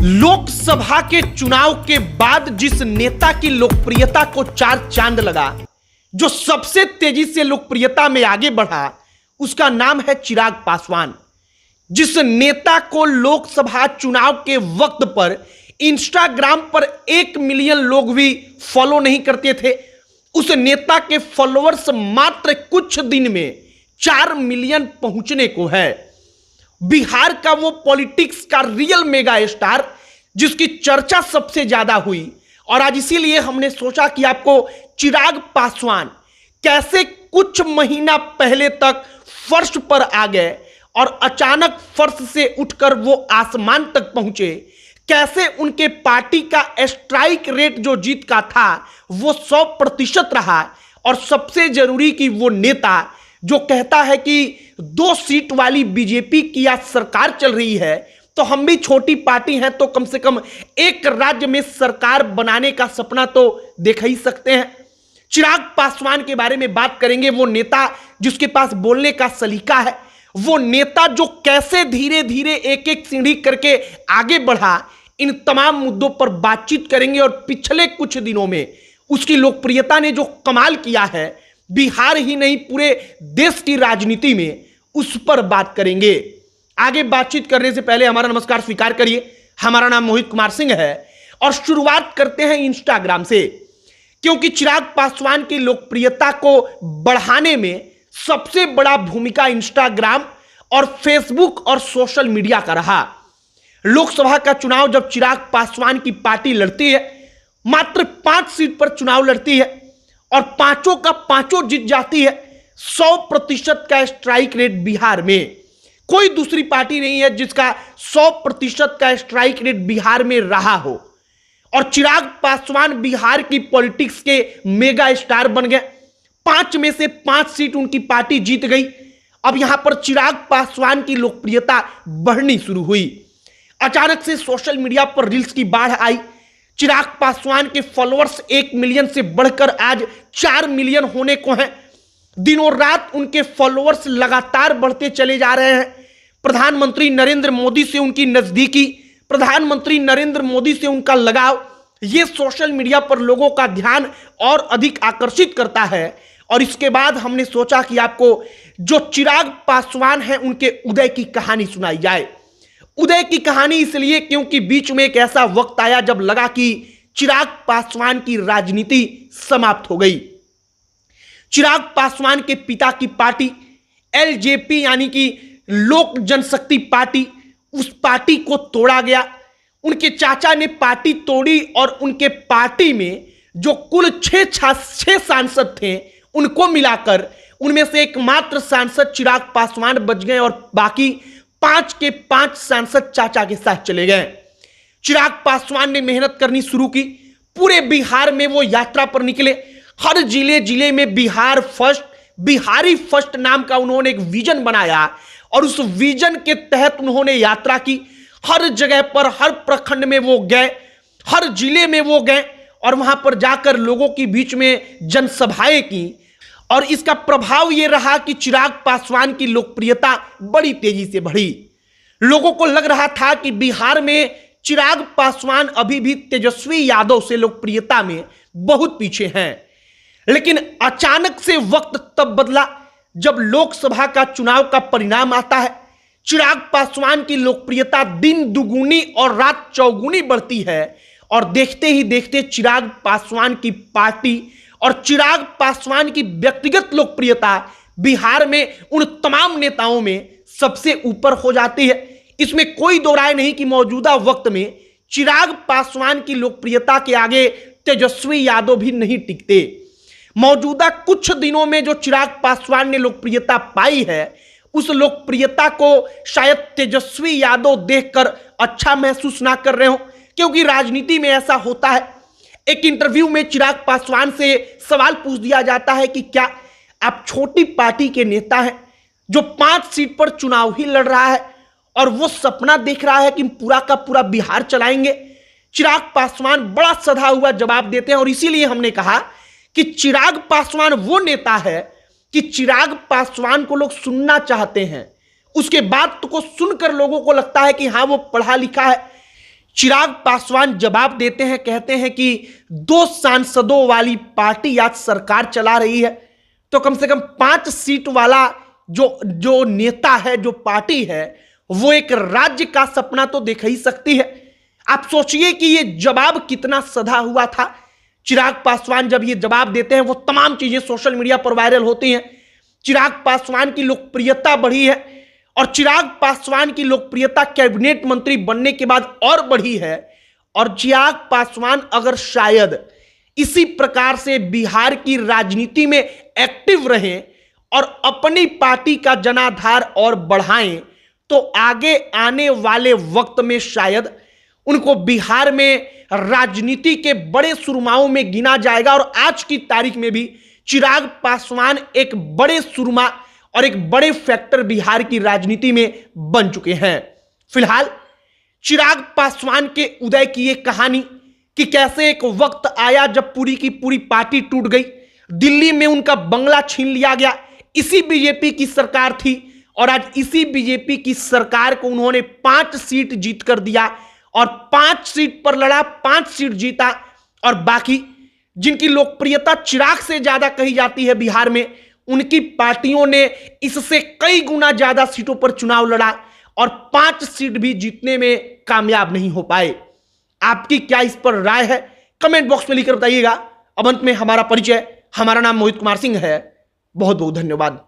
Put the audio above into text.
लोकसभा के चुनाव के बाद जिस नेता की लोकप्रियता को चार चांद लगा, जो सबसे तेजी से लोकप्रियता में आगे बढ़ा, उसका नाम है चिराग पासवान। जिस नेता को लोकसभा चुनाव के वक्त पर इंस्टाग्राम पर 1 मिलियन लोग भी फॉलो नहीं करते थे, उस नेता के फॉलोअर्स मात्र कुछ दिन में 4 मिलियन पहुंचने को है। बिहार का वो पॉलिटिक्स का रियल मेगा स्टार जिसकी चर्चा सबसे ज्यादा हुई, और आज इसीलिए हमने सोचा कि आपको चिराग पासवान कैसे कुछ महीना पहले तक फर्श पर आ गए और अचानक फर्श से उठकर वो आसमान तक पहुंचे, कैसे उनके पार्टी का स्ट्राइक रेट जो जीत का था वो 100% रहा, और सबसे जरूरी कि वो नेता जो कहता है कि 2 सीट वाली बीजेपी की आज सरकार चल रही है, तो हम भी छोटी पार्टी हैं तो कम से कम एक राज्य में सरकार बनाने का सपना तो देख ही सकते हैं। चिराग पासवान के बारे में बात करेंगे, वो नेता जिसके पास बोलने का सलीका है, वो नेता जो कैसे धीरे धीरे एक एक सीढ़ी करके आगे बढ़ा, इन तमाम मुद्दों पर बातचीत करेंगे। और पिछले कुछ दिनों में उसकी लोकप्रियता ने जो कमाल किया है बिहार ही नहीं पूरे देश की राजनीति में, उस पर बात करेंगे। आगे बातचीत करने से पहले हमारा नमस्कार स्वीकार करिए। हमारा नाम मोहित कुमार सिंह है और शुरुआत करते हैं इंस्टाग्राम से, क्योंकि चिराग पासवान की लोकप्रियता को बढ़ाने में सबसे बड़ा भूमिका इंस्टाग्राम और फेसबुक और सोशल मीडिया का रहा। लोकसभा का चुनाव जब चिराग पासवान की पार्टी लड़ती है, मात्र 5 सीट पर चुनाव लड़ती है और पांचों का पांचों जीत जाती है। 100% का स्ट्राइक रेट बिहार में कोई दूसरी पार्टी नहीं है जिसका 100% का स्ट्राइक रेट बिहार में रहा हो, और चिराग पासवान बिहार की पॉलिटिक्स के मेगा स्टार बन गए। 5 में से 5 सीट उनकी पार्टी जीत गई। अब यहां पर चिराग पासवान की लोकप्रियता बढ़नी शुरू हुई। अचानक से सोशल मीडिया पर रील्स की बाढ़ आई। चिराग पासवान के फॉलोअर्स 1 मिलियन से बढ़कर आज 4 मिलियन होने को हैं। दिनों रात उनके फॉलोअर्स लगातार बढ़ते चले जा रहे हैं। प्रधानमंत्री नरेंद्र मोदी से उनकी नजदीकी, प्रधानमंत्री नरेंद्र मोदी से उनका लगाव, ये सोशल मीडिया पर लोगों का ध्यान और अधिक आकर्षित करता है। और इसके बाद हमने सोचा कि आपको जो चिराग पासवान हैं उनके उदय की कहानी सुनाई जाए। उदय की कहानी इसलिए क्योंकि बीच में एक ऐसा वक्त आया जब लगा कि चिराग पासवान की राजनीति समाप्त हो गई। चिराग पासवान के पिता की पार्टी एलजेपी यानी कि लोक जनशक्ति पार्टी, उस पार्टी को तोड़ा गया। उनके चाचा ने पार्टी तोड़ी और उनके पार्टी में जो कुल 6 सांसद थे उनको मिलाकर उनमें से एकमात्र सांसद चिराग पासवान बच गए और बाकी 5 के 5 सांसद चाचा के साथ चले गए। चिराग पासवान ने मेहनत करनी शुरू की। पूरे बिहार में वो यात्रा पर निकले। हर जिले में बिहार फर्स्ट, बिहारी फर्स्ट नाम का उन्होंने एक विजन बनाया और उस विजन के तहत उन्होंने यात्रा की। हर जगह पर, हर प्रखंड में वो गए, हर जिले में वो गए और वहां पर जाकर लोगों के बीच में जनसभाएं की। और इसका प्रभाव यह रहा कि चिराग पासवान की लोकप्रियता बड़ी तेजी से बढ़ी। लोगों को लग रहा था कि बिहार में चिराग पासवान अभी भी तेजस्वी यादव से लोकप्रियता में बहुत पीछे हैं। लेकिन अचानक से वक्त तब बदला जब लोकसभा का चुनाव का परिणाम आता है। चिराग पासवान की लोकप्रियता दिन दुगुनी और रात चौगुनी बढ़ती है, और देखते ही देखते चिराग पासवान की पार्टी और चिराग पासवान की व्यक्तिगत लोकप्रियता बिहार में उन तमाम नेताओं में सबसे ऊपर हो जाती है। इसमें कोई दो राय नहीं कि मौजूदा वक्त में चिराग पासवान की लोकप्रियता के आगे तेजस्वी यादव भी नहीं टिकते। मौजूदा कुछ दिनों में जो चिराग पासवान ने लोकप्रियता पाई है, उस लोकप्रियता को शायद तेजस्वी यादव देखकर अच्छा महसूस ना कर रहे हो, क्योंकि राजनीति में ऐसा होता है। एक इंटरव्यू में चिराग पासवान से सवाल पूछ दिया जाता है कि क्या आप छोटी पार्टी के नेता हैं जो 5 सीट पर चुनाव ही लड़ रहा है और वो सपना देख रहा है कि पूरा का पूरा बिहार चलाएंगे। चिराग पासवान बड़ा सधा हुआ जवाब देते हैं, और इसीलिए हमने कहा कि चिराग पासवान वो नेता है कि चिराग पासवान को लोग सुनना चाहते हैं। उसके बाद को सुनकर लोगों को लगता है कि हाँ वो पढ़ा लिखा है। चिराग पासवान जवाब देते हैं, कहते हैं कि 2 सांसदों वाली पार्टी आज सरकार चला रही है, तो कम से कम 5 सीट वाला जो नेता है, जो पार्टी है, वो एक राज्य का सपना तो देख ही सकती है। आप सोचिए कि ये जवाब कितना सधा हुआ था। चिराग पासवान जब ये जवाब देते हैं, वो तमाम चीजें सोशल मीडिया पर वायरल होती हैं। चिराग पासवान की लोकप्रियता बढ़ी है और चिराग पासवान की लोकप्रियता कैबिनेट मंत्री बनने के बाद और बढ़ी है। और चिराग पासवान अगर शायद इसी प्रकार से बिहार की राजनीति में एक्टिव रहें और अपनी पार्टी का जनाधार और बढ़ाएं, तो आगे आने वाले वक्त में शायद उनको बिहार में राजनीति के बड़े सुरमाओं में गिना जाएगा। और आज की तारीख में भी चिराग पासवान एक बड़े सुरमा और एक बड़े फैक्टर बिहार की राजनीति में बन चुके हैं। फिलहाल चिराग पासवान के उदय की यह कहानी कि कैसे एक वक्त आया जब पूरी की पूरी पार्टी टूट गई, दिल्ली में उनका बंगला छीन लिया गया, इसी बीजेपी की सरकार थी और आज इसी बीजेपी की सरकार को उन्होंने 5 सीट जीत कर दिया और 5 सीट पर लड़ा, 5 सीट जीता। और बाकी जिनकी लोकप्रियता चिराग से ज्यादा कही जाती है बिहार में, उनकी पार्टियों ने इससे कई गुना ज्यादा सीटों पर चुनाव लड़ा और 5 सीट भी जीतने में कामयाब नहीं हो पाए। आपकी क्या इस पर राय है, कमेंट बॉक्स में लिखकर बताइएगा। अब अंत में हमारा परिचय, हमारा नाम मोहित कुमार सिंह है। बहुत बहुत धन्यवाद।